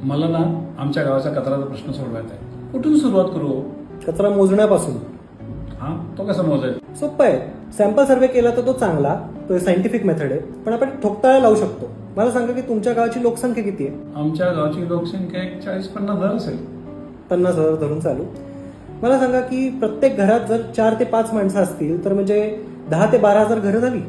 मला ना आमच्या गावाचा कचऱ्याचा प्रश्न सोडवायचा आहे. कुठून सुरुवात करू? कचरा मोजण्यापासून. हा, तो कसा मोजायचा? सोपं आहे. सॅम्पल सर्वे केला तर तो चांगला, तो सायंटिफिक मेथड आहे. पण आपण ठोकताळा लावू शकतो. मला सांगा की तुमच्या गावाची लोकसंख्या किती आहे? आमच्या गावाची लोकसंख्या एक 40-50 हजार असेल. 50,000 धरून चालू. मला सांगा की प्रत्येक घरात जर 4 ते 5 माणसं असतील तर म्हणजे 10 ते 12,000 घरं झाली.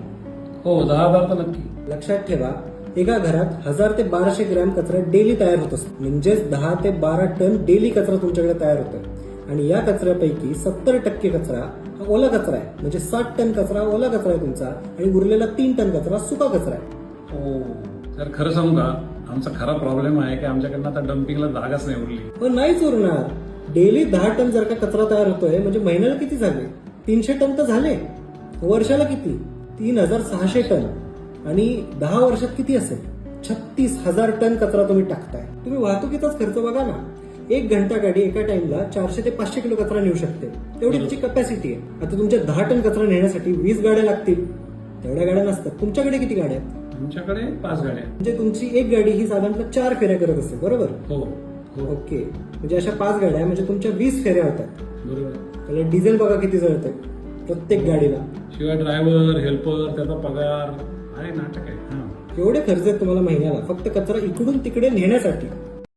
हो, 10,000 तर नक्की. लक्षात ठेवा, एका घरात 1000 ते 1200 ग्रॅम कचरा डेली तयार होत असतो. म्हणजेच 10 ते 12 टन डेली कचरा तुमच्याकडे तयार होतोय. आणि या कचऱ्यापैकी 70% कचरा हा ओला कचरा आहे. म्हणजे 60 टन कचरा ओला कचरा आहे तुमचा आणि उरलेला 3 टन कचरा सुका कचरा आहे. हो, तर खरं सांगू का, आमचा खरा प्रॉब्लेम आहे की आमच्याकडनं आता डम्पिंगला जागाच नाही उरली. पण नाहीच उरणार. डेली 10 टन जर का कचरा तयार होतोय म्हणजे महिन्याला किती झाले? 300 टन तर झाले. वर्षाला किती? 3600 टन. आणि 10 वर्षात किती असेल? 36,000 टन कचरा तुम्ही टाकताय. तुम्ही वाहतुकीचाच खर्च बघा ना. 1 घंटा गाडी एका टाइमला 400 ते 500 किलो कचरा नेऊ शकते. तेवढी तिची कपॅसिटी आहे. आता तुमच्या 10 टन कचरा नेण्यासाठी 20 गाड्या लागतील. तेवढ्या गाड्या नसतात. तुमच्याकडे किती गाड्या आहेत? आमच्याकडे 5 गाड्या. म्हणजे तुमची एक गाडी ही साधारणतः 4 फेऱ्या करत असते, बरोबर? हो हो, ओके. म्हणजे अशा 5 गाड्या म्हणजे तुमच्या 20 फेऱ्या होतात. बरोबर. त्याला डिझेल बघा किती जळतंय प्रत्येक गाडीला. शिवाय ड्रायव्हर, हेल्पर, त्याचा पगार आहे, नाटक आहे. हा, एवढे खर्च आहेत तुम्हाला महिन्याला फक्त कचरा इकडून तिकडे नेण्यासाठी.